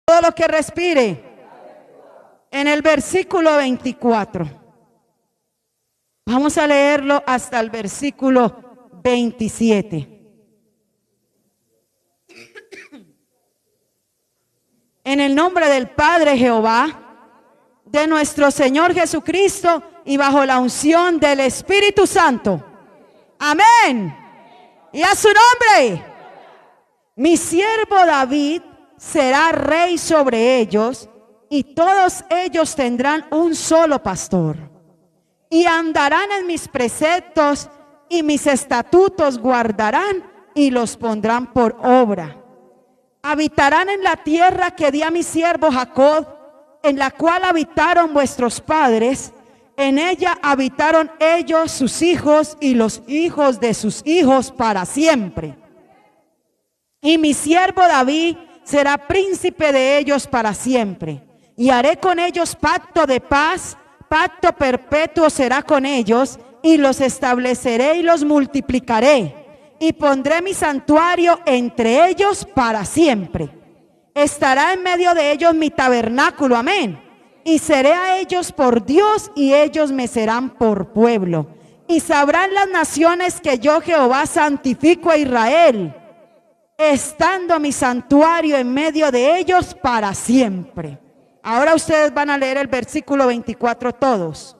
Todo lo que respire. En el versículo 24. Vamos a leerlo hasta el versículo 27. En el nombre del Padre Jehová, de nuestro Señor Jesucristo y bajo la unción del Espíritu Santo. Amén. Y a su nombre. Mi siervo David será rey sobre ellos, y todos ellos tendrán un solo pastor. Y andarán en mis preceptos, y mis estatutos guardarán, y los pondrán por obra. Habitarán en la tierra que di a mi siervo Jacob, en la cual habitaron vuestros padres. En ella habitaron ellos, sus hijos y los hijos de sus hijos para siempre. Y mi siervo David será príncipe de ellos para siempre. Y haré con ellos pacto de paz, pacto perpetuo será con ellos, y los estableceré y los multiplicaré. Y pondré mi santuario entre ellos para siempre. Estará en medio de ellos mi tabernáculo, amén. Y seré a ellos por Dios, y ellos me serán por pueblo. Y sabrán las naciones que yo Jehová santifico a Israel, estando mi santuario en medio de ellos para siempre. Ahora ustedes van a leer el versículo 24 todos.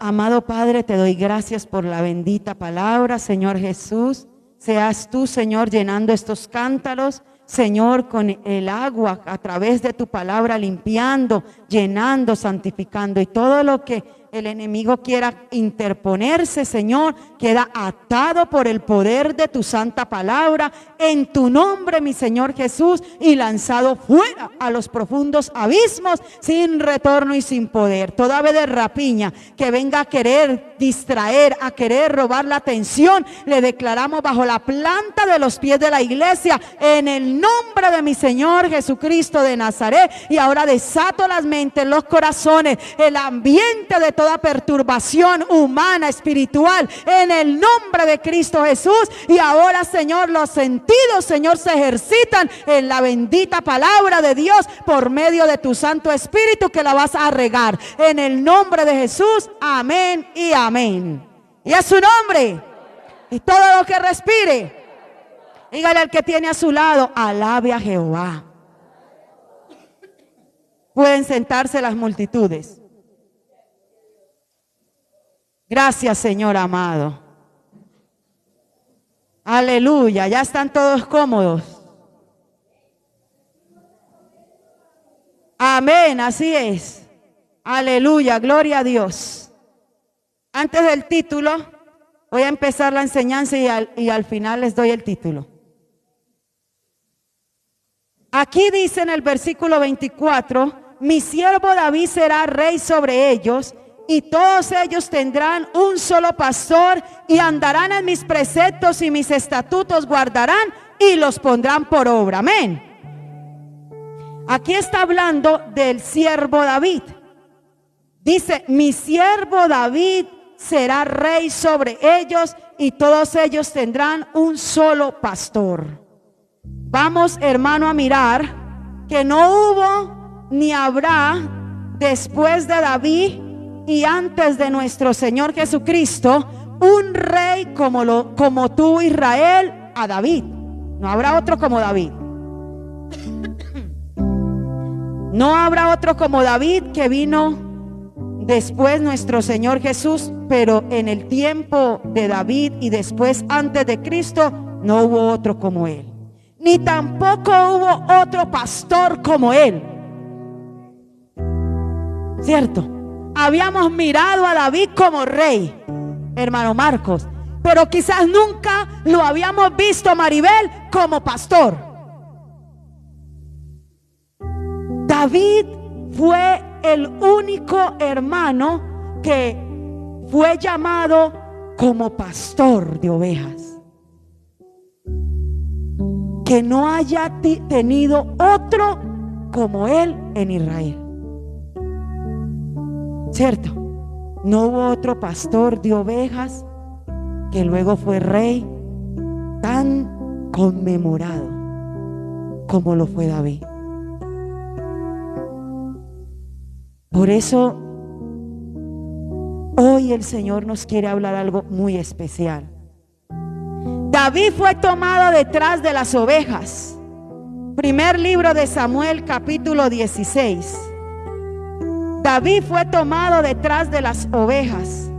Amado Padre, te doy gracias por la bendita palabra, Señor Jesús. Seas tú, Señor, llenando estos cántaros, Señor, con el agua a través de tu palabra, limpiando, llenando, santificando, y todo lo que el enemigo quiera interponerse, Señor, queda atado por el poder de tu santa palabra, en tu nombre, mi Señor Jesús, y lanzado fuera a los profundos abismos, sin retorno y sin poder. Toda ave de rapiña que venga a querer distraer, a querer robar la atención, le declaramos bajo la planta de los pies de la iglesia, en el nombre de mi Señor Jesucristo de Nazaret. Y ahora desato las mentes, los corazones, el ambiente de toda perturbación humana, espiritual, en el nombre de Cristo Jesús. Y ahora, Señor, los sentidos, Señor, se ejercitan en la bendita palabra de Dios por medio de tu Santo Espíritu, que la vas a regar en el nombre de Jesús. Amén y amén. Y a su nombre. Y todo lo que respire, dígale al que tiene a su lado, alabe a Jehová. Pueden sentarse las multitudes. Gracias, Señor amado. Aleluya, ya están todos cómodos. Amén, así es. Aleluya, gloria a Dios. Antes del título, voy a empezar la enseñanza y al final les doy el título. Aquí dice en el versículo 24, mi siervo David será rey sobre ellos, y todos ellos tendrán un solo pastor, y andarán en mis preceptos y mis estatutos guardarán, y los pondrán por obra. Amén. Aquí está hablando del siervo David. Dice, mi siervo David será rey sobre ellos, y todos ellos tendrán un solo pastor. Vamos, hermano, a mirar que no hubo ni habrá después de David y antes de nuestro Señor Jesucristo un rey como tuvo Israel a David. No habrá otro como David. No habrá otro como David, que vino después nuestro Señor Jesús, pero en el tiempo de David y después antes de Cristo no hubo otro como él. Ni tampoco hubo otro pastor como él. ¿Cierto? Habíamos mirado a David como rey, hermano Marcos, pero quizás nunca lo habíamos visto, Maribel, como pastor. David fue el único hermano que fue llamado como pastor de ovejas. que no haya tenido otro como él en Israel. ¿Cierto? No hubo otro pastor de ovejas que luego fue rey tan conmemorado como lo fue David. Por eso hoy el Señor nos quiere hablar algo muy especial. David fue tomado detrás de las ovejas. Primer libro de Samuel, capítulo 16. David fue tomado detrás de las ovejas.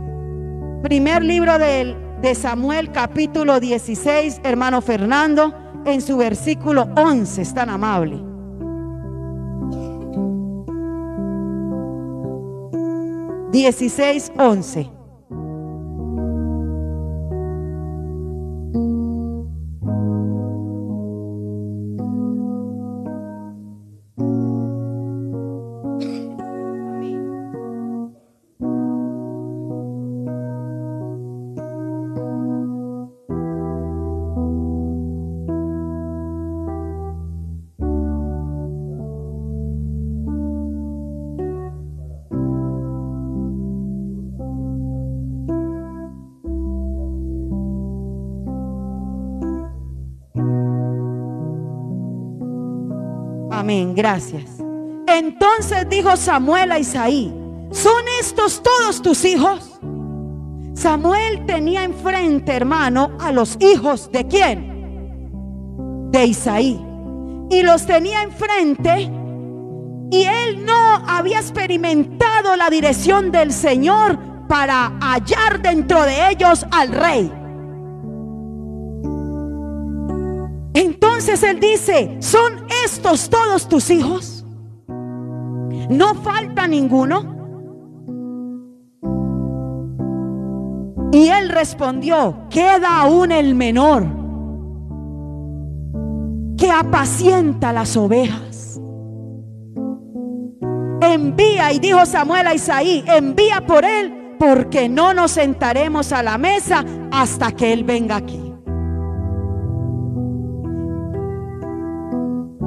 Primer libro de Samuel, capítulo 16, hermano Fernando, en su versículo 11, es tan amable. Dieciséis, 11. Amén, gracias. Entonces dijo Samuel a Isaí: ¿son estos todos tus hijos? Samuel tenía enfrente, hermano, a los hijos ¿de quién? De Isaí. Y los tenía enfrente, y él no había experimentado la dirección del Señor para hallar dentro de ellos al rey. Entonces él dice: ¿son estos todos tus hijos? ¿No falta ninguno? Y él respondió: queda aún el menor, que apacienta las ovejas. Envía, y dijo Samuel a Isaí: envía por él, porque no nos sentaremos a la mesa hasta que él venga aquí.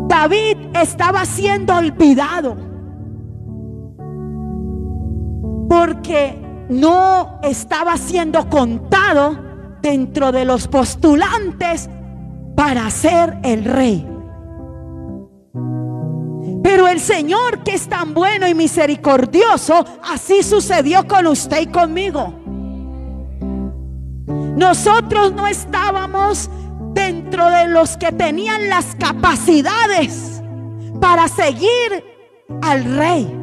David estaba siendo olvidado porque no estaba siendo contado dentro de los postulantes para ser el rey. Pero el Señor, que es tan bueno y misericordioso, así sucedió con usted y conmigo. Nosotros no estábamos dentro de los que tenían las capacidades para seguir al rey,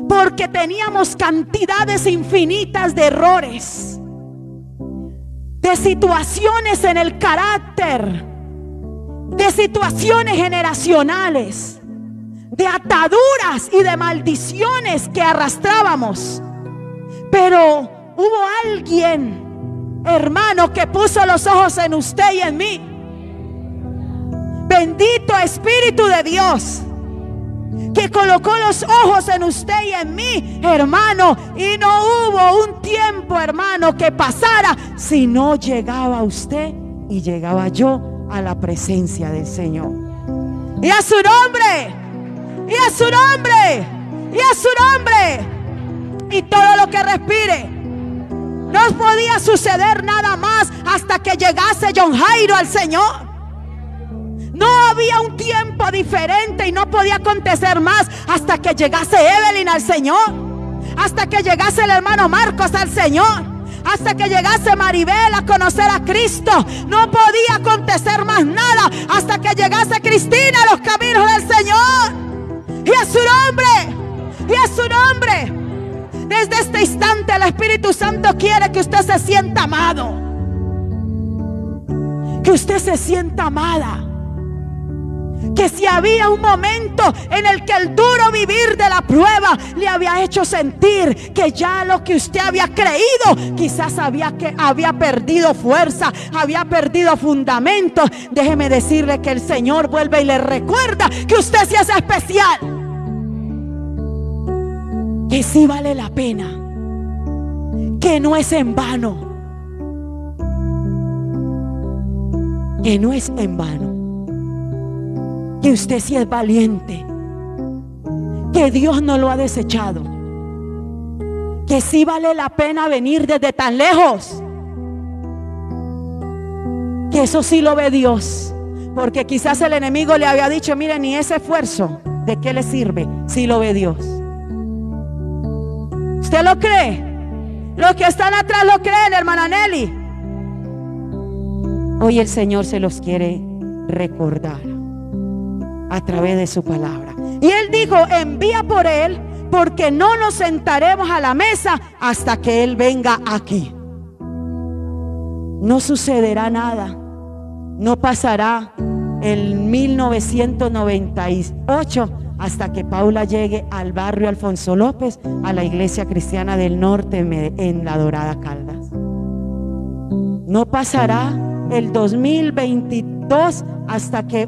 porque teníamos cantidades infinitas de errores, de situaciones en el carácter, de situaciones generacionales, de ataduras y de maldiciones que arrastrábamos. Pero hubo alguien, hermano, que puso los ojos en usted y en mí. Bendito Espíritu de Dios, que colocó los ojos en usted y en mí, hermano. Y no hubo un tiempo, hermano, que pasara si no llegaba usted y llegaba yo a la presencia del Señor. Y a su nombre, y a su nombre, y a su nombre. Y todo lo que respire. No podía suceder nada más hasta que llegase John Jairo al Señor. No había un tiempo diferente y no podía acontecer más hasta que llegase Evelyn al Señor, hasta que llegase el hermano Marcos al Señor, hasta que llegase Maribel a conocer a Cristo. No podía acontecer más nada hasta que llegase Cristina a los caminos del Señor. Y a su nombre, y a su nombre. Desde este instante el Espíritu Santo quiere que usted se sienta amado, que usted se sienta amada. Que si había un momento en el que el duro vivir de la prueba le había hecho sentir que ya lo que usted había creído quizás había perdido fuerza, había perdido fundamento, déjeme decirle que el Señor vuelve y le recuerda que usted sí es especial, que sí vale la pena, que no es en vano. que no es en vano, que usted sí es valiente, que Dios no lo ha desechado, que sí vale la pena venir desde tan lejos, que eso sí lo ve Dios, porque quizás el enemigo le había dicho: mire, ni ese esfuerzo, ¿de qué le sirve? Si lo ve Dios. ¿Usted lo cree? Los que están atrás lo creen, hermana Nelly. Hoy el Señor se los quiere recordar a través de su palabra. Y Él dijo: envía por Él, porque no nos sentaremos a la mesa hasta que Él venga aquí. No sucederá nada, no pasará el 1998 hasta que Paula llegue al barrio Alfonso López, a la iglesia cristiana del norte en La Dorada, Caldas. No pasará el 2022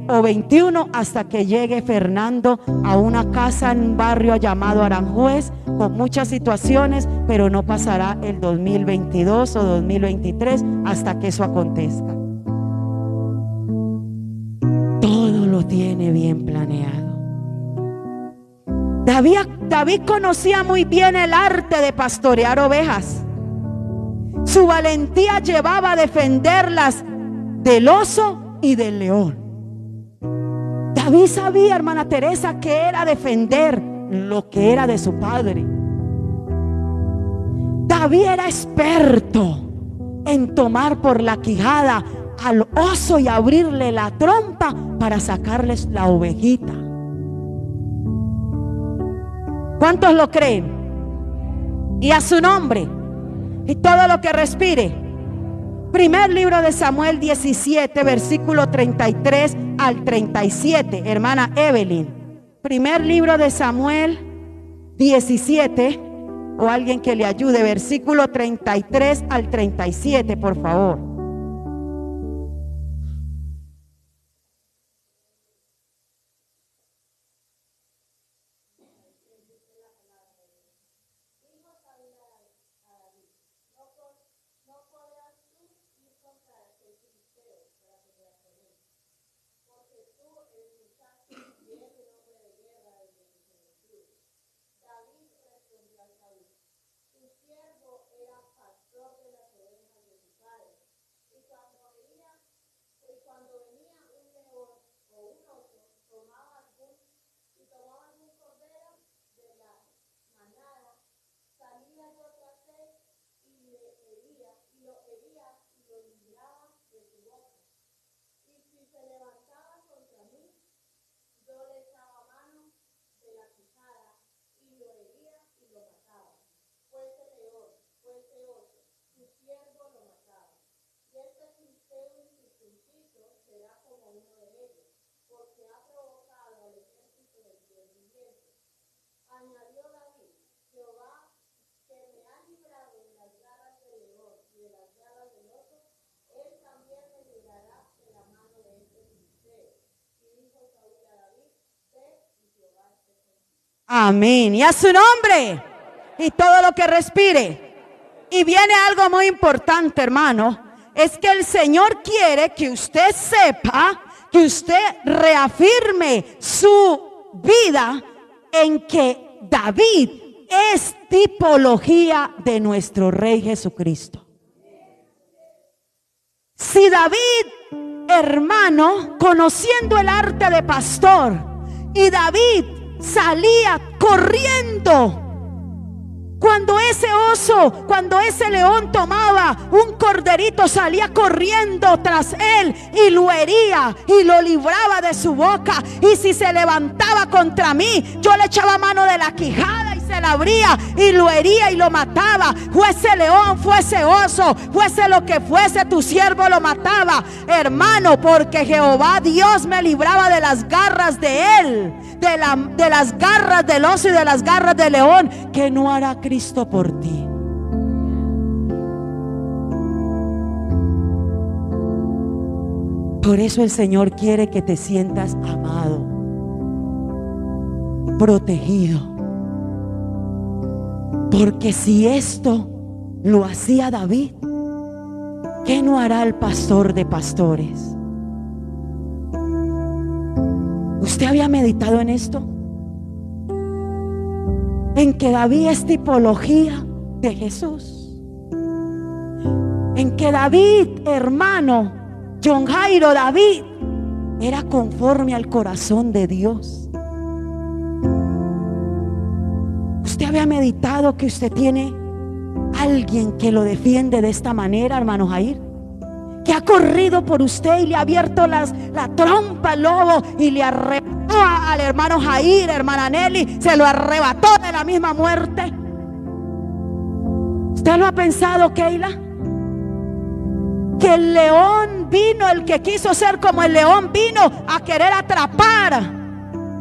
o 21 hasta que llegue Fernando a una casa en un barrio llamado Aranjuez, con muchas situaciones, pero no pasará el 2022 o 2023 hasta que eso acontezca. Todo lo tiene bien planeado. David conocía muy bien el arte de pastorear ovejas. Su valentía llevaba a defenderlas del oso y del león. David sabía, hermana Teresa, que era defender lo que era de su padre. David era experto en tomar por la quijada al oso y abrirle la trompa para sacarles la ovejita. ¿Cuántos lo creen? Y a su nombre y todo lo que respire. Primer libro de Samuel 17, versículo 33 al 37, hermana Evelyn. Primer libro de Samuel 17, o alguien que le ayude, versículo 33 al 37, por favor. Amén. Y a su nombre y todo lo que respire. Y viene algo muy importante, hermano. Es que el Señor quiere que usted sepa, que usted reafirme su vida en que David es tipología de nuestro Rey Jesucristo. Si David, hermano, conociendo el arte de pastor, y David salía corriendo cuando ese oso, cuando ese león tomaba un corderito, salía corriendo tras él y lo hería y lo libraba de su boca. Y si se levantaba contra mí, yo le echaba mano de la quijada y se la abría y lo hería y lo mataba. Fuese león, fuese oso, fuese lo que fuese, tu siervo lo mataba, hermano, porque Jehová Dios me libraba de las garras de él, de las garras del oso y de las garras del león. ¿Qué no hará Cristo por ti? Por eso el Señor quiere que te sientas amado, protegido. Porque si esto lo hacía David, ¿qué no hará el pastor de pastores? ¿Usted había meditado en esto? En que David es tipología de Jesús. En que David, hermano, John Jairo, David era conforme al corazón de Dios. ¿Usted había meditado que usted tiene alguien que lo defiende de esta manera, hermano Jair? Que ha corrido por usted y le ha abierto la trompa al lobo y le arrebató al hermano Jair, hermana Nelly, se lo arrebató de la misma muerte. ¿Usted lo ha pensado, Keila? Que el león vino, el que quiso ser como el león vino a querer atrapar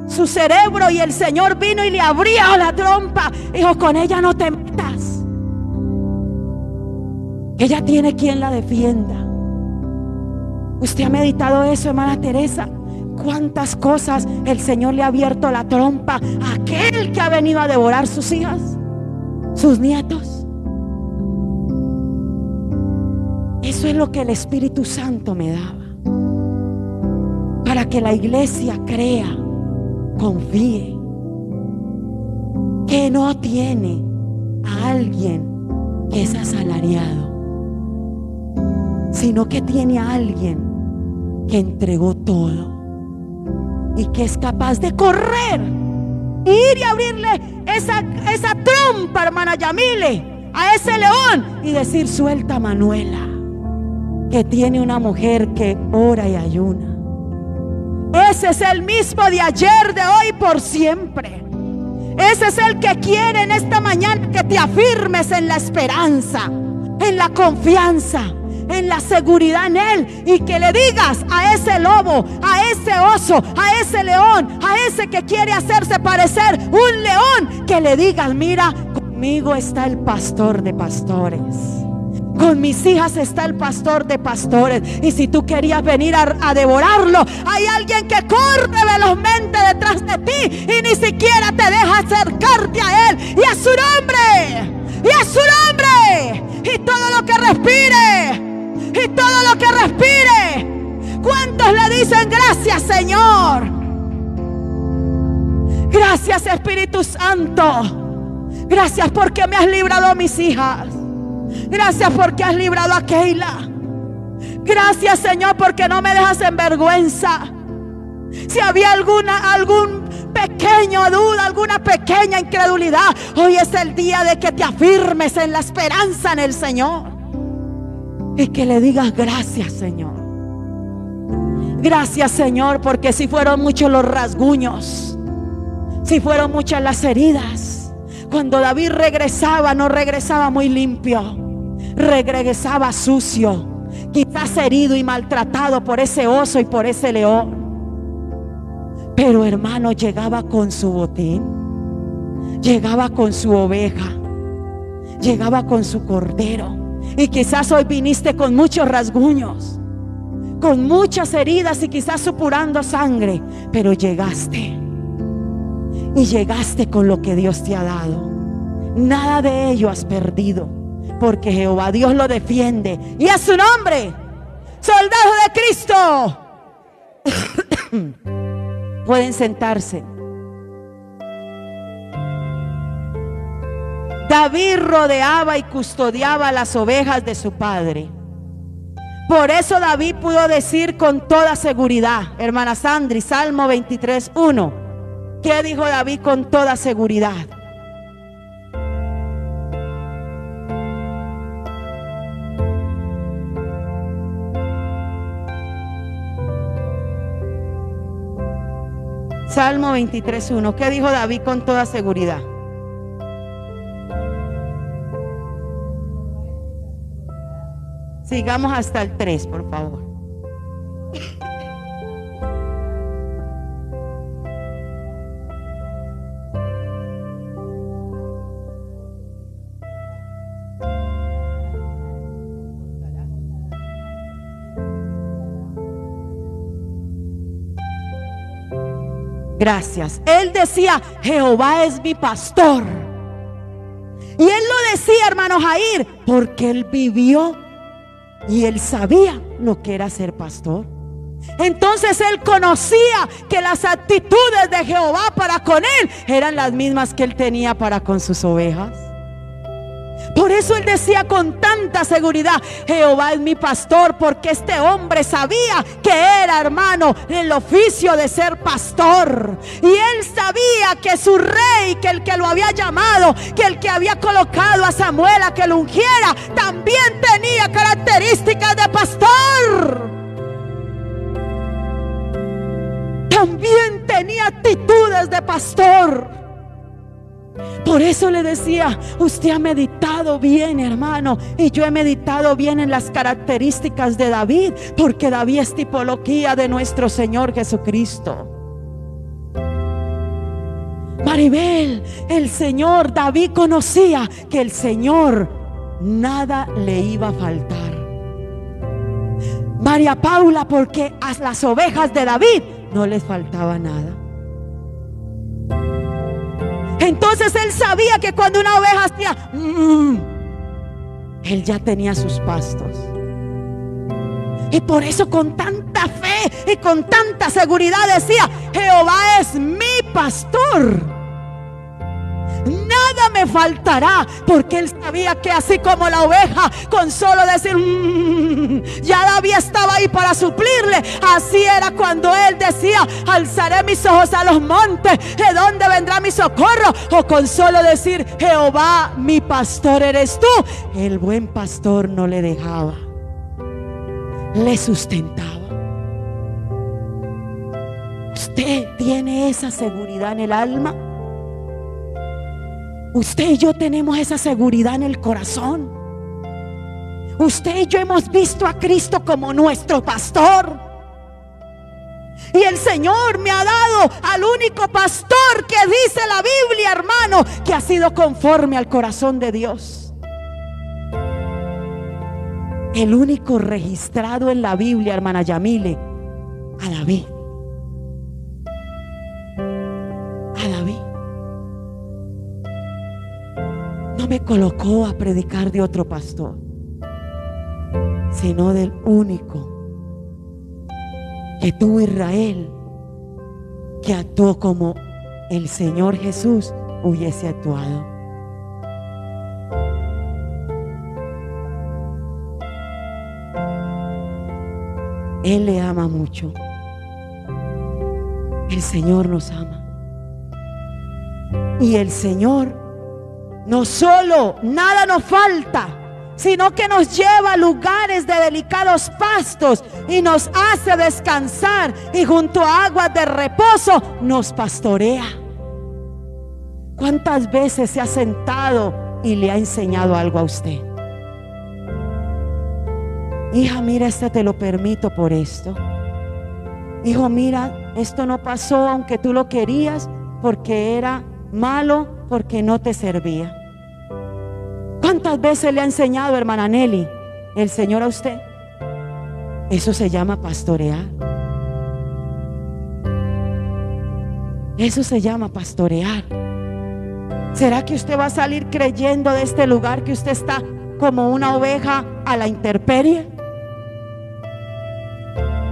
su cerebro, y el Señor vino y le abrió la trompa. Dijo: con ella no te metas. Ella tiene quien la defienda. ¿Usted ha meditado eso, hermana Teresa? ¿Cuántas cosas el Señor le ha abierto la trompa a aquel que ha venido a devorar sus hijas, sus nietos? Eso es lo que el Espíritu Santo me daba, para que la iglesia crea, confíe, que no tiene a alguien que es asalariado, sino que tiene a alguien que entregó todo y que es capaz de correr, ir y abrirle esa trompa, hermana Yamile, a ese león y decir: suelta a Manuela, que tiene una mujer que ora y ayuna. Ese es el mismo de ayer, de hoy, por siempre. Ese es el que quiere en esta mañana que te afirmes en la esperanza, en la confianza, en la seguridad en Él, y que le digas a ese lobo, a ese oso, a ese león, a ese que quiere hacerse parecer un león, que le digas: mira, conmigo está el pastor de pastores, con mis hijas está el pastor de pastores, y si tú querías venir a devorarlo, hay alguien que corre velozmente detrás de ti y ni siquiera te deja acercarte a Él y a su nombre, y a su nombre, y todo lo que respire, y todo lo que respire. ¿Cuántos le dicen: gracias, Señor? Gracias, Espíritu Santo. Gracias porque me has librado a mis hijas. Gracias porque has librado a Keila. Gracias, Señor, porque no me dejas en vergüenza. Si había algún pequeño duda, alguna pequeña incredulidad, hoy es el día de que te afirmes en la esperanza en el Señor y que le digas: gracias, Señor. Gracias, Señor, porque si fueron muchos los rasguños, si fueron muchas las heridas, cuando David regresaba, no regresaba muy limpio, regresaba sucio, quizás herido y maltratado por ese oso y por ese león. Pero, hermano, llegaba con su botín, llegaba con su oveja, llegaba con su cordero. Y quizás hoy viniste con muchos rasguños, con muchas heridas y quizás supurando sangre, pero llegaste. Y llegaste con lo que Dios te ha dado. Nada de ello has perdido, porque Jehová Dios lo defiende. Y a su nombre, soldado de Cristo. Pueden sentarse. David rodeaba y custodiaba las ovejas de su padre. Por eso David pudo decir con toda seguridad, hermana Sandri, Salmo 23:1. ¿Qué dijo David con toda seguridad? Salmo 23:1. ¿Qué dijo David con toda seguridad? Sigamos hasta el 3, por favor. Gracias. Él decía: Jehová es mi pastor. Y él lo decía, hermano Jair, porque él vivió y él sabía lo que era ser pastor. Entonces él conocía que las actitudes de Jehová para con él eran las mismas que él tenía para con sus ovejas. Por eso él decía con tanta seguridad: Jehová es mi pastor, porque este hombre sabía que era, hermano, el oficio de ser pastor. Y él sabía que su rey, que el que lo había llamado, que el que había colocado a Samuel a que lo ungiera, también tenía características de pastor. También tenía actitudes de pastor. Por eso le decía: usted ha meditado bien, hermano, y yo he meditado bien en las características de David, porque David es tipología de nuestro Señor Jesucristo. Maribel, el Señor, David conocía que el Señor nada le iba a faltar. María Paula, porque a las ovejas de David no les faltaba nada. Entonces él sabía que cuando una oveja hacía él ya tenía sus pastos. Y por eso con tanta fe y con tanta seguridad decía: Jehová es mi pastor, nada me faltará. Porque él sabía que así como la oveja, con solo decir ya David estaba ahí para suplirle, así era cuando él decía: alzaré mis ojos a los montes, ¿de dónde vendrá mi socorro? O con solo decir: Jehová mi pastor eres tú. El buen pastor no le dejaba, le sustentaba. ¿Usted tiene esa seguridad en el alma? Usted y yo tenemos esa seguridad en el corazón. Usted y yo hemos visto a Cristo como nuestro pastor. Y el Señor me ha dado al único pastor que dice la Biblia, hermano, que ha sido conforme al corazón de Dios. El único registrado en la Biblia, hermana Yamile, a David. A David. No me colocó a predicar de otro pastor, sino del único que tuvo Israel, que actuó como el Señor Jesús hubiese actuado. Él le ama mucho. El Señor nos ama. Y el Señor no solo nada nos falta, sino que nos lleva a lugares de delicados pastos y nos hace descansar, y junto a aguas de reposo nos pastorea. ¿Cuántas veces se ha sentado y le ha enseñado algo a usted? Hija, mira, esto te lo permito por esto. Hijo, mira, esto no pasó aunque tú lo querías, porque era malo, porque no te servía. ¿Cuántas veces le ha enseñado, hermana Nelly, el Señor a usted? Eso se llama pastorear. Eso se llama pastorear. ¿Será que usted va a salir creyendo de este lugar que usted está como una oveja a la intemperie?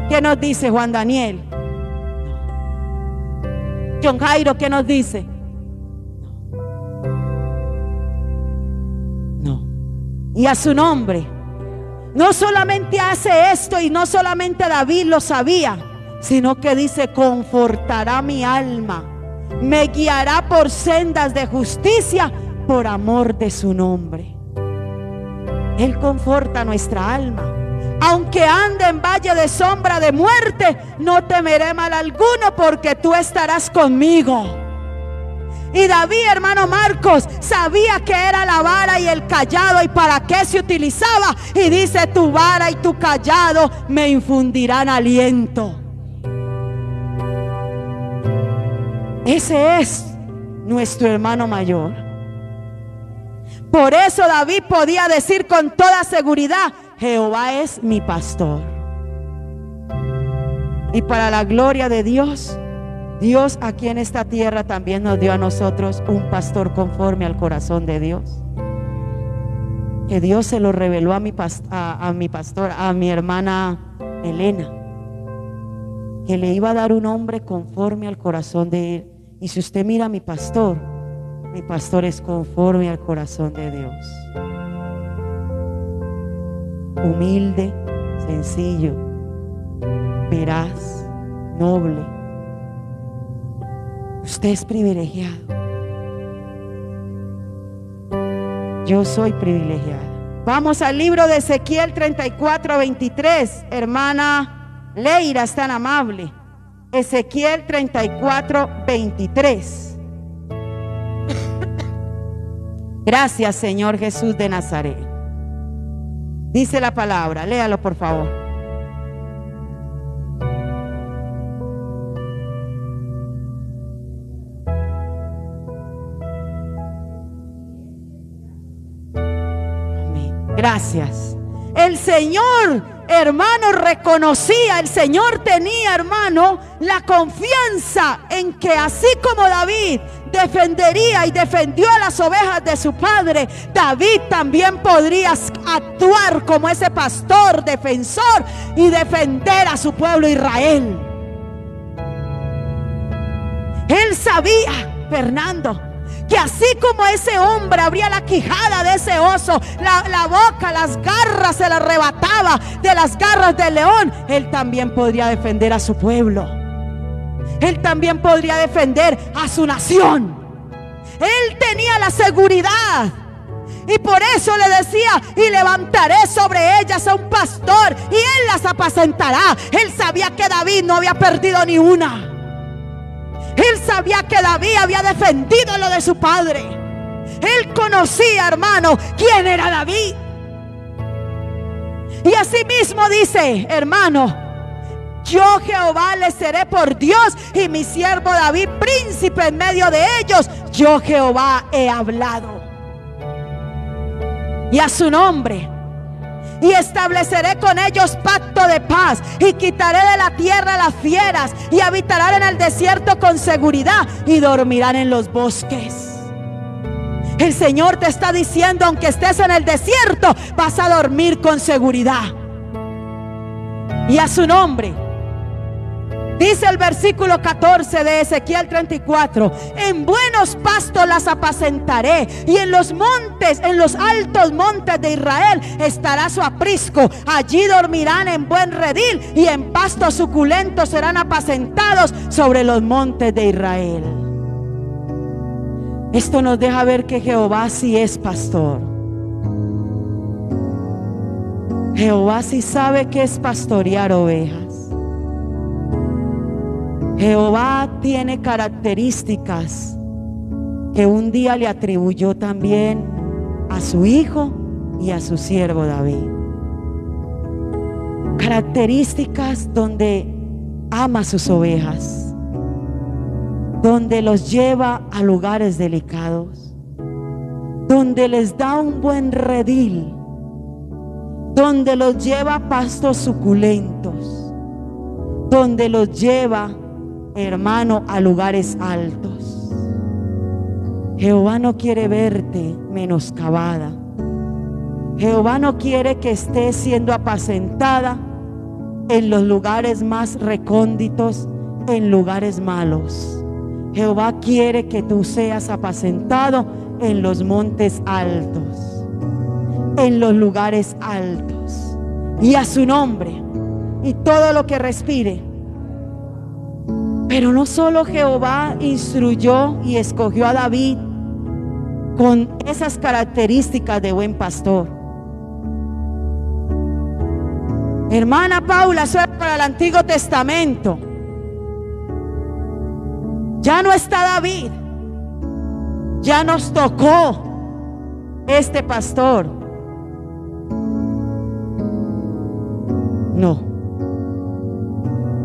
¿Qué nos dice Juan Daniel? John Jairo, ¿qué nos dice? Y a su nombre. No solamente hace esto, y no solamente David lo sabía, sino que dice: confortará mi alma, me guiará por sendas de justicia por amor de su nombre. Él conforta nuestra alma. Aunque ande en valle de sombra de muerte, no temeré mal alguno, porque tú estarás conmigo. Y David, hermano Marcos, sabía que era la vara y el cayado y para qué se utilizaba. Y dice: tu vara y tu cayado me infundirán aliento. Ese es nuestro hermano mayor. Por eso David podía decir con toda seguridad: Jehová es mi pastor. Y para la gloria de Dios, Dios aquí en esta tierra también nos dio a nosotros un pastor conforme al corazón de Dios. Que Dios se lo reveló a mi pastor, a mi hermana Elena. que le iba a dar un hombre conforme al corazón de él. Y si usted mira a mi pastor es conforme al corazón de Dios. Humilde, sencillo, veraz, noble. Usted es privilegiado. Yo soy privilegiada. Vamos al libro de Ezequiel 34:23. Hermana Leira, es tan amable. Ezequiel 34:23. Gracias, Señor Jesús de Nazaret. Dice la palabra, léalo por favor. Amén. Gracias. El Señor, hermano, reconocía, el Señor tenía, hermano, la confianza en que así como David defendería y defendió a las ovejas de su padre, David también podría actuar como ese pastor, defensor, y defender a su pueblo Israel. Él sabía, Fernando, que así como ese hombre abría la quijada de ese oso, la boca, las garras se le arrebataba de las garras del león, él también podría defender a su pueblo. Él también podría defender a su nación. Él tenía la seguridad. Y por eso le decía: y levantaré sobre ellas a un pastor, y él las apacentará. Él sabía que David no había perdido ni una. Él sabía que David había defendido lo de su padre. Él conocía, hermano, quién era David. Y así mismo dice, hermano: yo Jehová les seré por Dios, y mi siervo David príncipe en medio de ellos. Yo Jehová he hablado. Y a su nombre. Y estableceré con ellos pacto de paz, y quitaré de la tierra las fieras, y habitarán en el desierto con seguridad, y dormirán en los bosques. El Señor te está diciendo: aunque estés en el desierto, vas a dormir con seguridad. Y a su nombre. Dice el versículo 14 de Ezequiel 34: en buenos pastos las apacentaré, y en los montes, en los altos montes de Israel estará su aprisco. Allí dormirán en buen redil, y en pastos suculentos serán apacentados sobre los montes de Israel. Esto nos deja ver que Jehová sí es pastor. Jehová sí sabe qué es pastorear ovejas. Jehová tiene características que un día le atribuyó también a su hijo y a su siervo David. Características donde ama a sus ovejas, donde los lleva a lugares delicados, donde les da un buen redil, donde los lleva a pastos suculentos, donde los lleva, hermano, a lugares altos. Jehová no quiere verte menoscabada. Jehová no quiere que estés siendo apacentada en los lugares más recónditos, en lugares malos. Jehová quiere que tú seas apacentado en los montes altos, en los lugares altos. Y a su nombre, y todo lo que respire. Pero no solo Jehová instruyó y escogió a David con esas características de buen pastor. Hermana Paula, eso era para el Antiguo Testamento. Ya no está David. Ya nos tocó este pastor. No.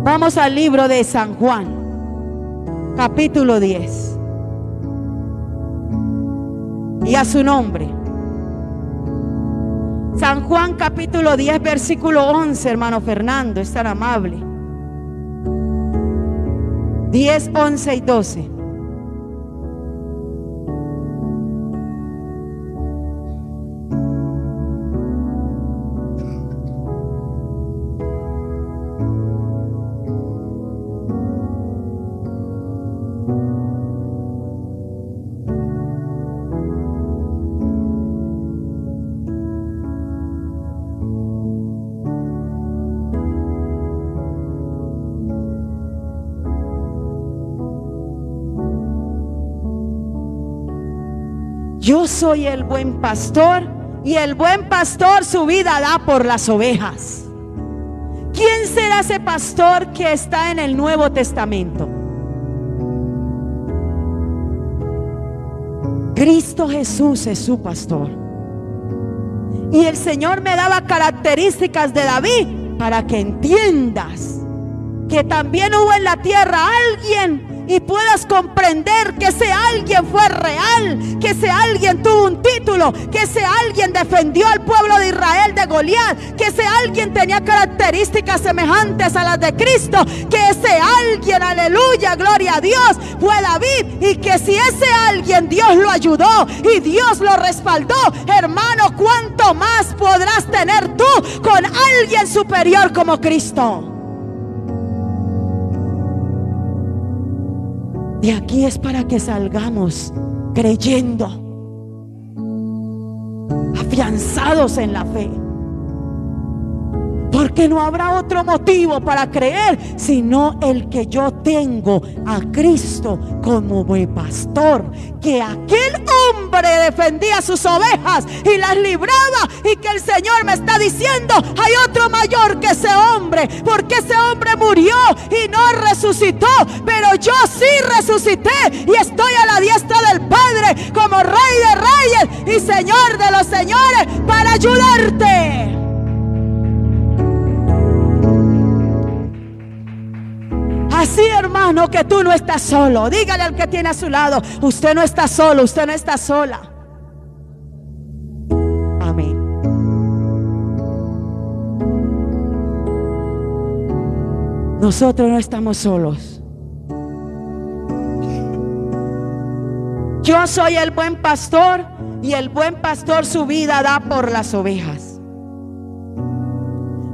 Vamos al libro de San Juan, capítulo 10. Y a su nombre. San Juan capítulo 10 versículo 11, hermano Fernando, es tan amable. 10, 11 y 12. Yo soy el buen pastor y el buen pastor su vida da por las ovejas. ¿Quién será ese pastor que está en el Nuevo Testamento? Cristo Jesús es su pastor. Y el Señor me daba características de David para que entiendas que también hubo en la tierra alguien y puedas comprender que ese alguien fue real, que ese alguien tuvo un título, que ese alguien defendió al pueblo de Israel de Goliat, que ese alguien tenía características semejantes a las de Cristo, que ese alguien, aleluya, gloria a Dios, fue David, y que si ese alguien Dios lo ayudó y Dios lo respaldó, hermano, ¿cuánto más podrás tener tú con alguien superior como Cristo? De aquí es para que salgamos creyendo, afianzados en la fe, porque no habrá otro motivo para creer sino el que yo tengo a Cristo como buen pastor, que aquel hombre defendía sus ovejas y las libraba, y que el Señor me está diciendo: hay otro mayor que ese hombre, porque ese hombre murió y no resucitó, pero yo sí resucité y estoy a la diestra del Padre como Rey de Reyes y Señor de los Señores para ayudarte. Así, hermano, que tú no estás solo. Dígale al que tiene a su lado: usted no está solo, usted no está sola. Amén. Nosotros no estamos solos. Yo soy el buen pastor y el buen pastor su vida da por las ovejas.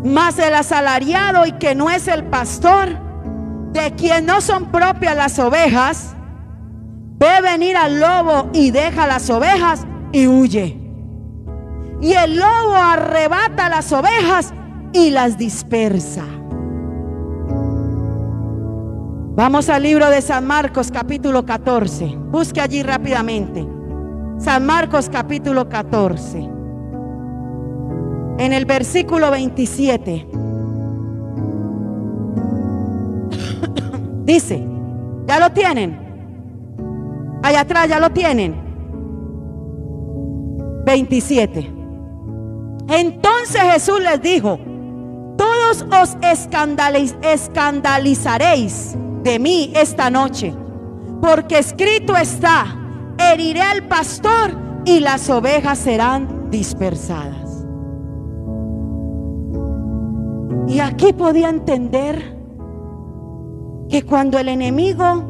Mas el asalariado y que no es el pastor, de quien no son propias las ovejas, ve venir al lobo y deja las ovejas y huye. Y el lobo arrebata las ovejas y las dispersa. Vamos al libro de San Marcos capítulo 14. Busque allí rápidamente. San Marcos capítulo 14. En el versículo 27. Dice, ¿ya lo tienen? Allá atrás ya lo tienen. 27. Entonces Jesús les dijo: todos os escandalizaréis de mí esta noche, porque escrito está: heriré al pastor y las ovejas serán dispersadas. Y aquí podía entender que cuando el enemigo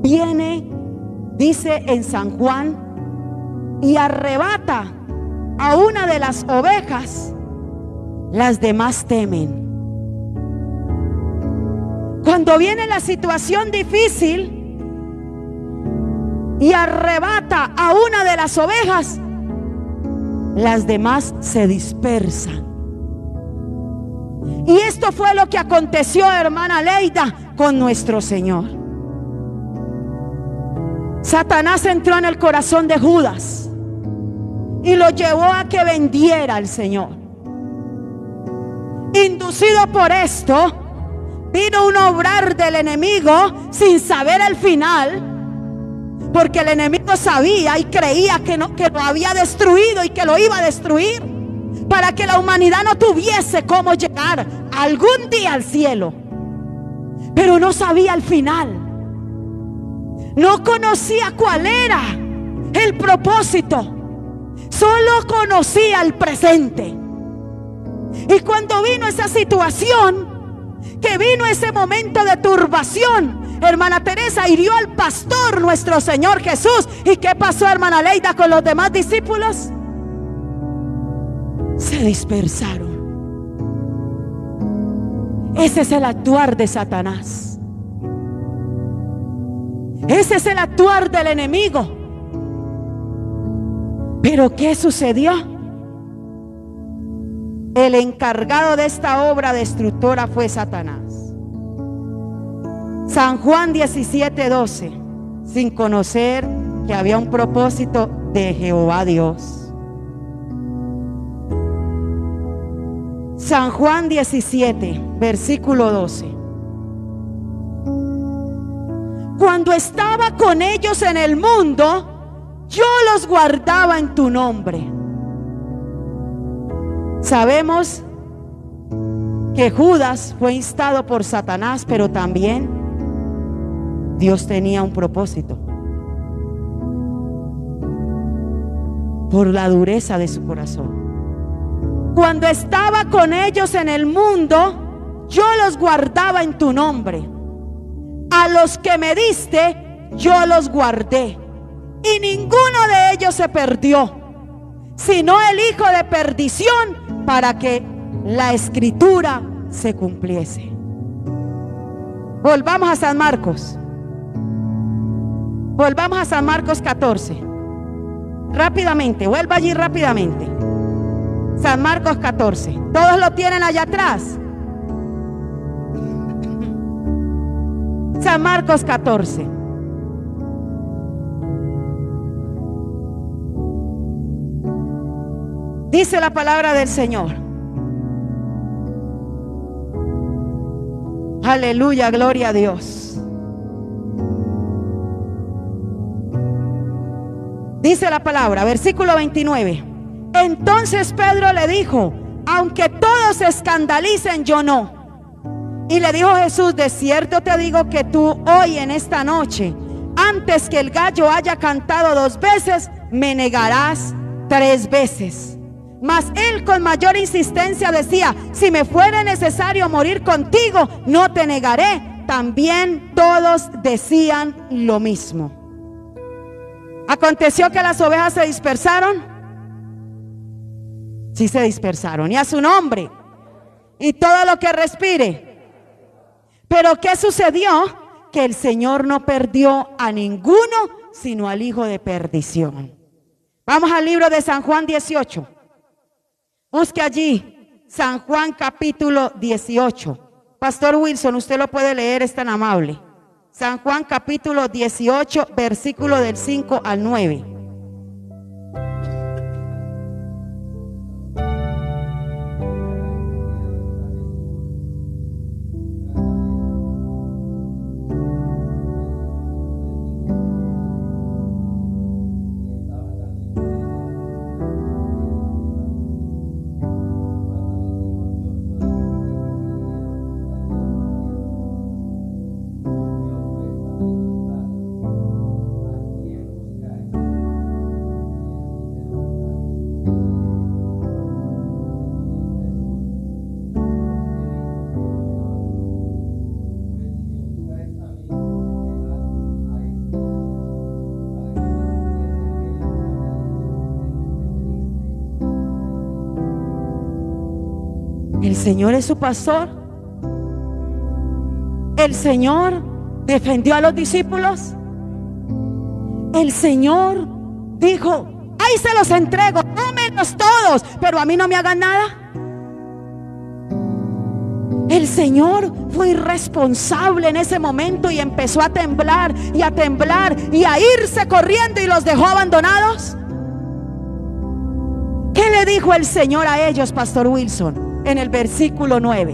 viene, dice en San Juan, y arrebata a una de las ovejas, las demás temen. Cuando viene la situación difícil y arrebata a una de las ovejas, las demás se dispersan. Y esto fue lo que aconteció, hermana Leida, con nuestro Señor. Satanás entró en el corazón de Judas y lo llevó a que vendiera al Señor. Inducido por esto, vino un obrar del enemigo sin saber el final, porque el enemigo sabía y creía que lo había destruido y que lo iba a destruir, para que la humanidad no tuviese cómo llegar algún día al cielo. Pero no sabía el final, no conocía cuál era el propósito, solo conocía el presente. Y cuando vino esa situación, que vino ese momento de turbación, hermana Teresa, hirió al pastor nuestro Señor Jesús. ¿Y qué pasó, hermana Leida, con los demás discípulos? Se dispersaron. Ese es el actuar de Satanás. Ese es el actuar del enemigo. Pero ¿qué sucedió? El encargado de esta obra destructora fue Satanás. San Juan 17:12, sin conocer que había un propósito de Jehová Dios. San Juan 17, versículo 12. Cuando estaba con ellos en el mundo, yo los guardaba en tu nombre. Sabemos que Judas fue instado por Satanás, pero también Dios tenía un propósito. Por la dureza de su corazón. Cuando estaba con ellos en el mundo, yo los guardaba en tu nombre. A los que me diste, yo los guardé. Y ninguno de ellos se perdió, sino el hijo de perdición, para que la escritura se cumpliese. Volvamos a San Marcos. Volvamos a San Marcos 14. Rápidamente, vuelva allí rápidamente. San Marcos 14. ¿Todos lo tienen allá atrás? San Marcos 14. Dice la palabra del Señor. Aleluya, gloria a Dios. Dice la palabra, versículo 29. Entonces Pedro le dijo: aunque todos se escandalicen, yo no. Y le dijo Jesús: de cierto te digo que tú hoy en esta noche, antes que el gallo haya cantado 2 veces, me negarás 3 veces. Mas él con mayor insistencia decía: si me fuera necesario morir contigo, no te negaré. También todos decían lo mismo. Aconteció que las ovejas se dispersaron. Sí, se dispersaron, y a su nombre, y todo lo que respire. Pero ¿qué sucedió? Que el Señor no perdió a ninguno, sino al hijo de perdición. Vamos al libro de San Juan 18. Busque allí San Juan capítulo 18. Pastor Wilson, usted lo puede leer, es tan amable. San Juan capítulo 18, versículo del 5 al 9. El Señor es su pastor. El Señor defendió a los discípulos. El Señor dijo: ahí se los entrego, tómenlos todos, pero a mí no me hagan nada. El Señor fue irresponsable en ese momento y empezó a temblar y a temblar y a irse corriendo, y los dejó abandonados. ¿Qué le dijo el Señor a ellos, Pastor Wilson? En el versículo 9.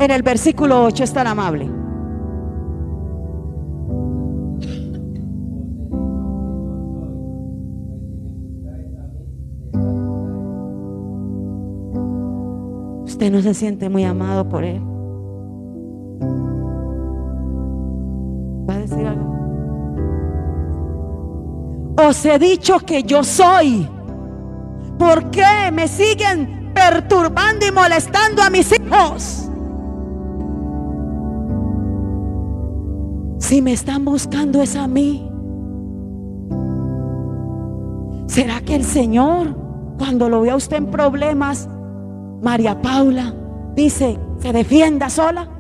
En el versículo 8 es tan amable. Usted no se siente muy amado por Él. ¿Va a decir algo? Os he dicho que yo soy. ¿Por qué me siguen perturbando y molestando a mis hijos? Si me están buscando es a mí. ¿Será que el Señor, cuando lo ve a usted en problemas, María Paula, dice: se defienda sola?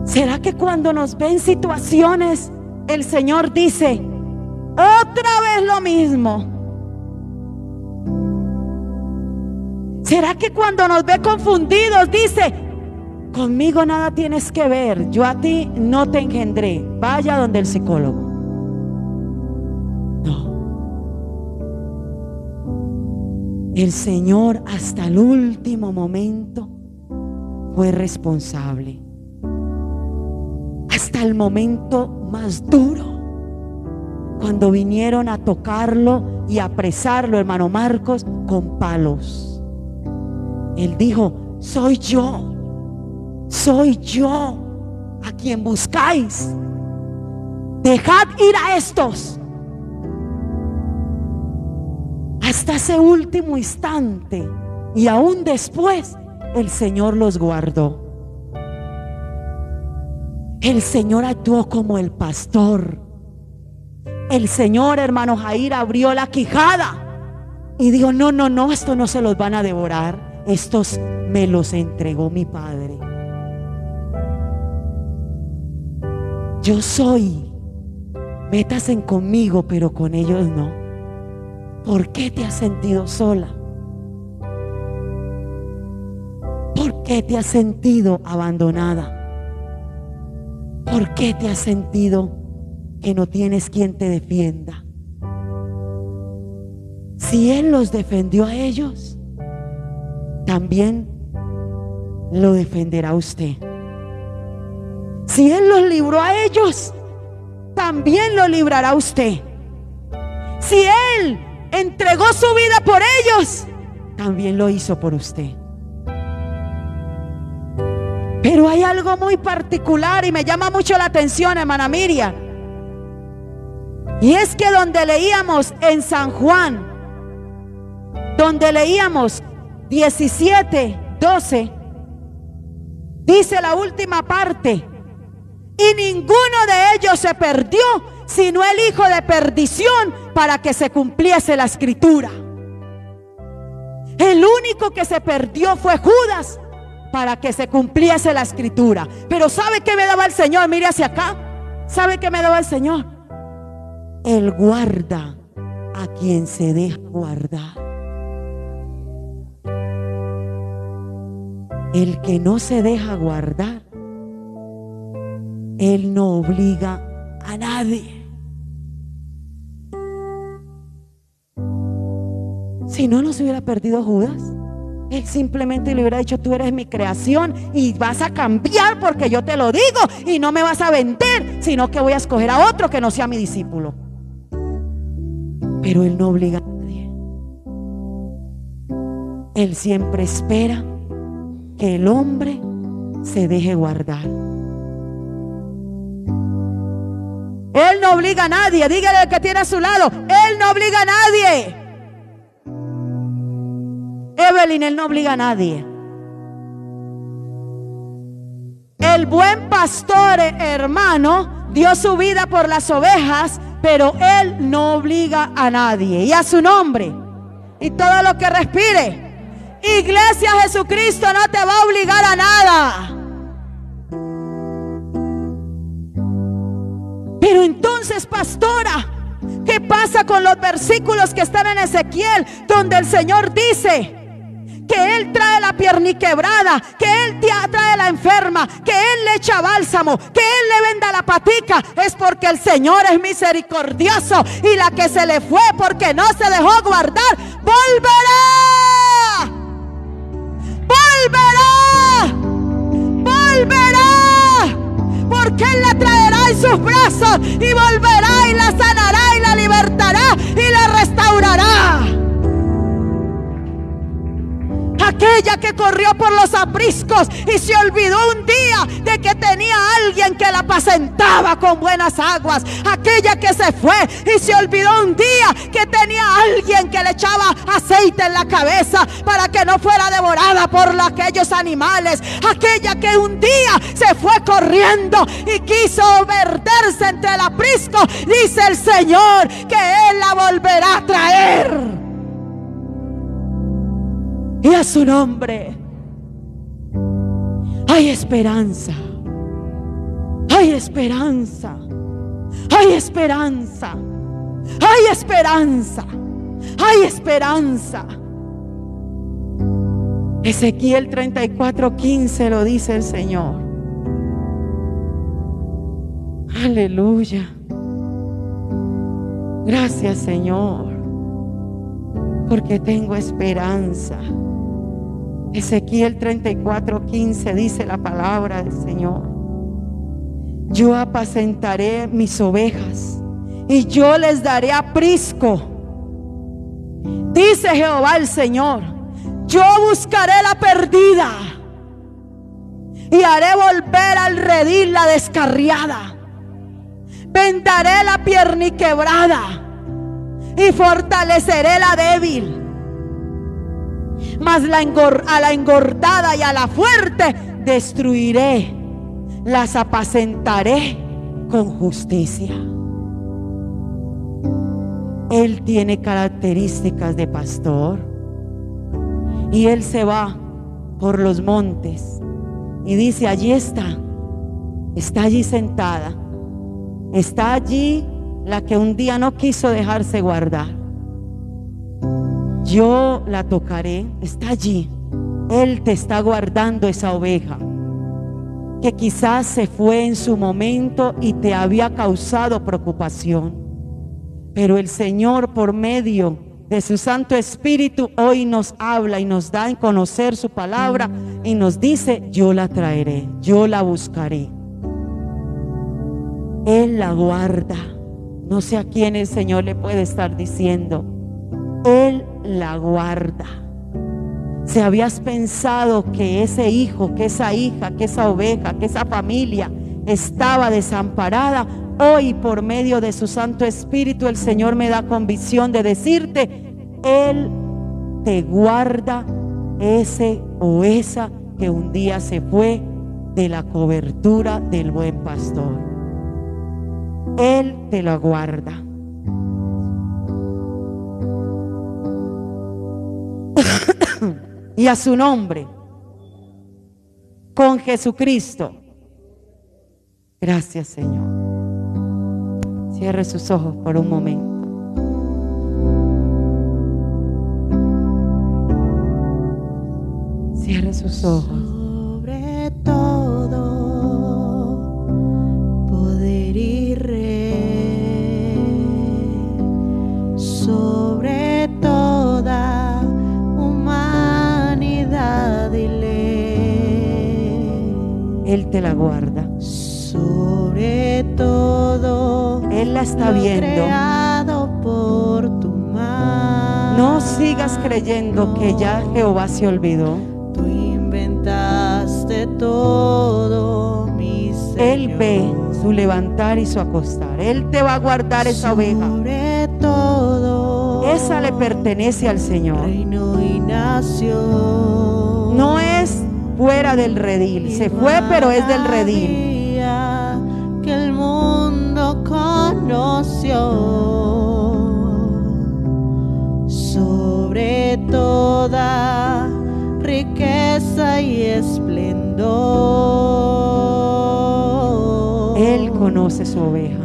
¿Será que cuando nos ve en situaciones, el Señor dice: otra vez lo mismo? ¿Será que cuando nos ve confundidos dice: conmigo nada tienes que ver, yo a ti no te engendré, vaya donde el psicólogo. No. El Señor hasta el último momento fue responsable. Hasta el momento más duro, cuando vinieron a tocarlo y a apresarlo, hermano Marcos, con palos. Él dijo: soy yo a quien buscáis. Dejad ir a estos. Hasta ese último instante y aún después, el Señor los guardó. El Señor actuó como el pastor. El Señor, hermano Jair, abrió la quijada y dijo: no, esto no se los van a devorar, estos me los entregó mi Padre. Yo soy, métanse conmigo, pero con ellos no. ¿Por qué te has sentido sola? ¿Por qué te has sentido abandonada? ¿Por qué te has sentido que no tienes quien te defienda? Si Él los defendió a ellos, también lo defenderá a usted. Si Él los libró a ellos, también lo librará a usted. Si Él entregó su vida por ellos, también lo hizo por usted. Pero hay algo muy particular y me llama mucho la atención, hermana Miriam. Y es que donde leíamos en San Juan, donde leíamos 17:12, dice la última parte: y ninguno de ellos se perdió, sino el hijo de perdición, para que se cumpliese la escritura. El único que se perdió fue Judas, para que se cumpliese la escritura. Pero ¿sabe qué me daba el Señor? Mire hacia acá. ¿Sabe qué me daba el Señor? Él guarda a quien se deja guardar. El que no se deja guardar, Él no obliga a nadie. Si no, no se hubiera perdido Judas. Él simplemente le hubiera dicho: tú eres mi creación y vas a cambiar porque yo te lo digo, y no me vas a vender, sino que voy a escoger a otro que no sea mi discípulo. Pero Él no obliga a nadie. Él siempre espera que el hombre se deje guardar. Él no obliga a nadie. Dígale al que tiene a su lado: Él no obliga a nadie. Evelyn, Él no obliga a nadie. El buen pastor, hermano, dio su vida por las ovejas, pero Él no obliga a nadie. Y a su nombre y todo lo que respire, Iglesia Jesucristo no te va a obligar a nada. Pero entonces, pastora, ¿qué pasa con los versículos que están en Ezequiel, donde el Señor dice que Él trae la pierniquebrada, que Él trae la enferma, que Él le echa bálsamo, que Él le venda la patica? Es porque el Señor es misericordioso, y la que se le fue porque no se dejó guardar, volverá, porque Él la traerá en sus brazos y volverá y la sanará y la libertará y la restaurará. Aquella que corrió por los apriscos y se olvidó un día de que tenía alguien que la apacentaba con buenas aguas. Aquella que se fue y se olvidó un día que tenía alguien que le echaba aceite en la cabeza para que no fuera devorada por aquellos animales. Aquella que un día se fue corriendo y quiso verterse entre el aprisco. Dice el Señor que Él la volverá a traer. Y a su nombre hay esperanza, hay esperanza, hay esperanza, hay esperanza, hay esperanza. Ezequiel 34:15 lo dice el Señor. Aleluya. Gracias, Señor, porque tengo esperanza. Ezequiel 34:15 dice la palabra del Señor: yo apacentaré mis ovejas y yo les daré aprisco. Dice Jehová el Señor: yo buscaré la perdida y haré volver al redil la descarriada. Vendaré la pierniquebrada y fortaleceré la débil. Mas a la engordada y a la fuerte destruiré, las apacentaré con justicia. Él tiene características de pastor, y Él se va por los montes y dice: allí está allí sentada, está allí la que un día no quiso dejarse guardar. Yo la tocaré, está allí. Él te está guardando esa oveja que quizás se fue en su momento y te había causado preocupación, pero el Señor, por medio de su Santo Espíritu, hoy nos habla y nos da en conocer su palabra y nos dice: yo la traeré, yo la buscaré. Él la guarda. No sé a quién el Señor le puede estar diciendo: Él la guarda. Si habías pensado que ese hijo, que esa hija, que esa oveja, que esa familia estaba desamparada, hoy por medio de su Santo Espíritu el Señor me da convicción de decirte: Él te guarda ese o esa que un día se fue de la cobertura del buen pastor. Él te la guarda. Y a su nombre, con Jesucristo. Gracias, Señor. Cierre sus ojos por un momento. Cierre sus ojos. Sobre todo poder y rey, sobre toda humanidad y ley. Él te la guarda. Sobre todo, Él la está viendo. Creado por tu mano. No sigas creyendo que ya Jehová se olvidó. Tú inventaste todo, mi Señor. Él ve su levantar y su acostar. Él te va a guardar esa oveja. Sobre todo, Esa le pertenece al Señor. reino y nación. No es fuera del redil. Se fue, pero es del redil. Que el mundo conoció. Sobre toda riqueza y esplendor, Él conoce su oveja.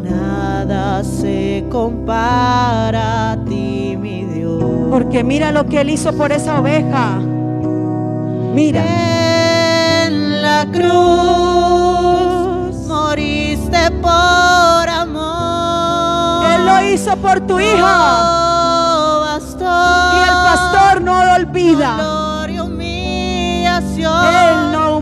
nada se compara a ti, mi Dios. Porque mira lo que Él hizo por esa oveja. Mira. En la cruz moriste por amor. Él lo hizo por tu hija. Y el pastor no lo olvida. Él no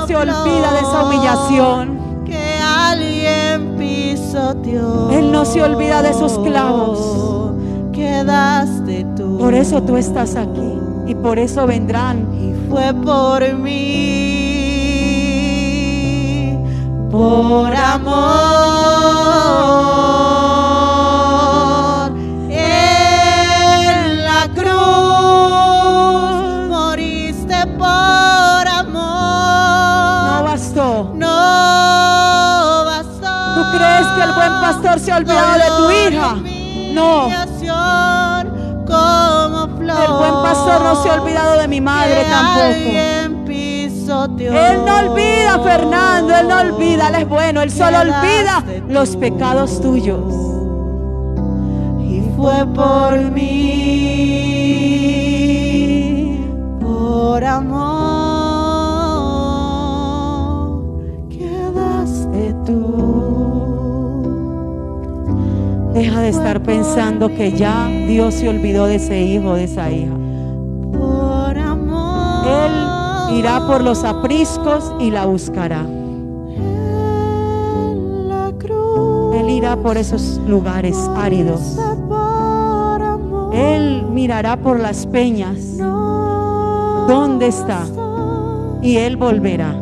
se olvida de esa humillación. Que alguien pisoteó. Él no se olvida de esos clavos. Quedaste tú. Por eso tú estás aquí. Y por eso vendrán. Y fue por mí, por amor. En la cruz moriste por amor. No bastó. No bastó. ¿Tú crees que el buen pastor se ha olvidado de tu hija? No. Como flor, El buen pastor no se ha olvidado de mi madre tampoco. Él no olvida, Fernando. Él no olvida. Él es bueno. Él solo olvida los pecados tuyos. Y fue por mí, por por amor quedaste tú. Deja de estar pensando que ya Dios se olvidó de ese hijo, de esa hija. Por amor Él irá por los apriscos y la buscará. en la cruz. Él irá por esos lugares áridos. Por amor Él mirará por las peñas. ¿Dónde está? Y Él volverá.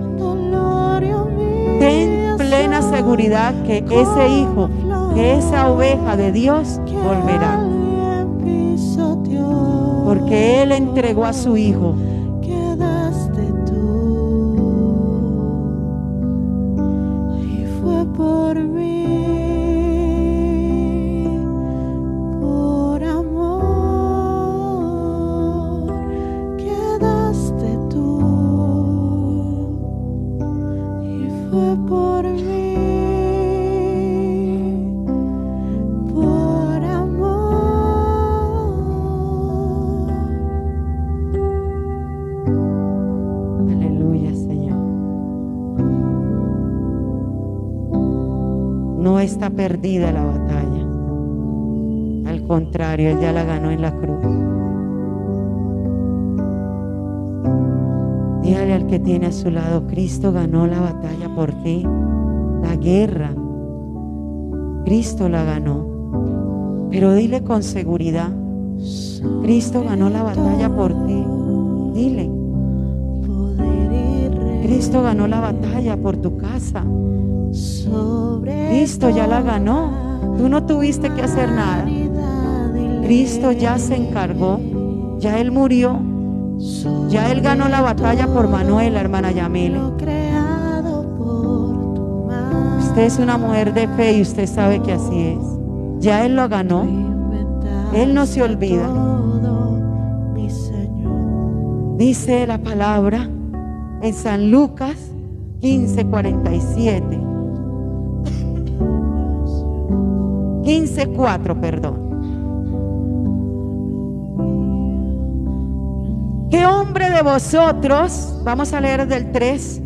Ten plena seguridad que ese hijo, que esa oveja de Dios volverá. Porque Él entregó a su hijo. Quedaste tú y fue por mí, por amor quedaste tú y fue por mí, por amor. Aleluya, Señor. No está perdida la batalla. Al contrario, Él ya la ganó en la cruz. Dígale al que tiene a su lado: Cristo ganó la batalla por ti. La guerra, Cristo la ganó. Pero dile con seguridad: Cristo ganó la batalla por ti. Dile: Cristo ganó la batalla por tu casa. Cristo ya la ganó. Tú no tuviste que hacer nada. Cristo ya se encargó. Ya Él murió. Ya Él ganó la batalla por Manuela, hermana Yamile. Usted es una mujer de fe y usted sabe que así es. Ya Él lo ganó. Él no se olvida. Dice la palabra en San Lucas 15:47. 15:4, perdón. ¿Qué hombre de vosotros? Vamos a leer del 3.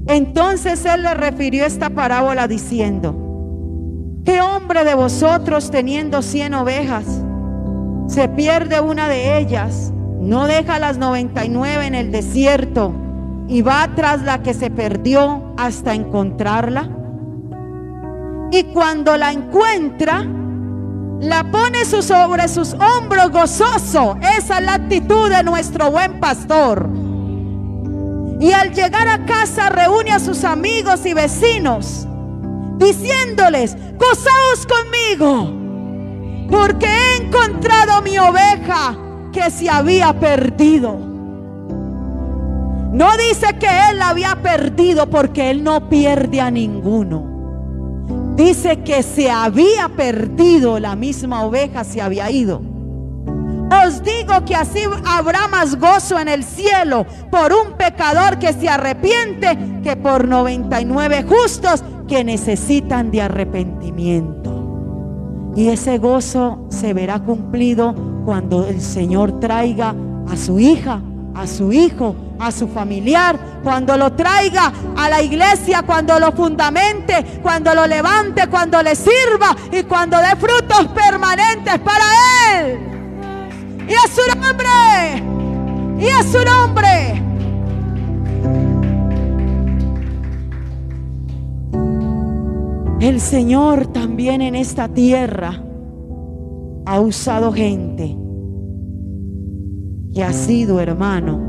Entonces Él le refirió esta parábola diciendo: ¿qué hombre de vosotros, teniendo 100 ovejas, se pierde una de ellas, no deja las 99 en el desierto y va tras la que se perdió hasta encontrarla? Y cuando la encuentra, la pone sobre sus hombros gozoso. Esa es la actitud de nuestro buen pastor. Y al llegar a casa reúne a sus amigos y vecinos, diciéndoles: gozaos conmigo, porque he encontrado mi oveja que se había perdido. No dice que Él la había perdido, porque Él no pierde a ninguno. Dice que se había perdido, la misma oveja se había ido. Os digo que así habrá más gozo en el cielo por un pecador que se arrepiente que por 99 justos que necesitan de arrepentimiento. Y ese gozo se verá cumplido cuando el Señor traiga a su hija, a su hijo, a su familiar, cuando lo traiga a la iglesia, cuando lo fundamente, cuando lo levante, cuando le sirva y cuando dé frutos permanentes para Él. Y a su nombre, y a su nombre. El Señor también en esta tierra ha usado gente que ha sido, hermano,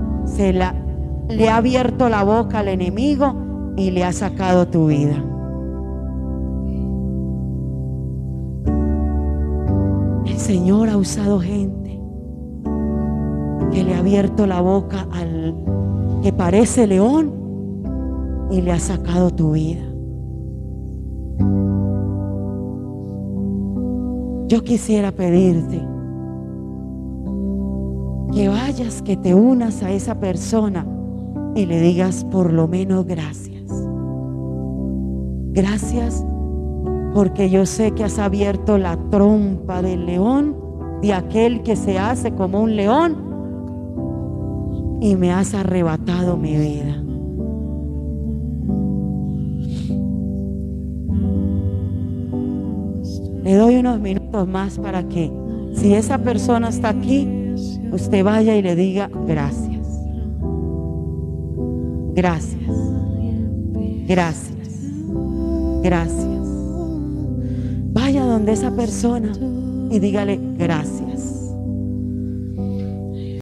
le ha abierto la boca al enemigo y le ha sacado tu vida. El Señor ha usado gente que le ha abierto la boca al que parece león y le ha sacado tu vida. Yo quisiera pedirte que vayas, que te unas a esa persona y le digas por lo menos gracias. Gracias porque yo sé que has abierto la trompa del león, de aquel que se hace como un león, y me has arrebatado mi vida. Le doy unos minutos más para que, si esa persona está aquí, usted vaya y le diga gracias. Gracias. Gracias. Gracias. Vaya donde esa persona y dígale gracias.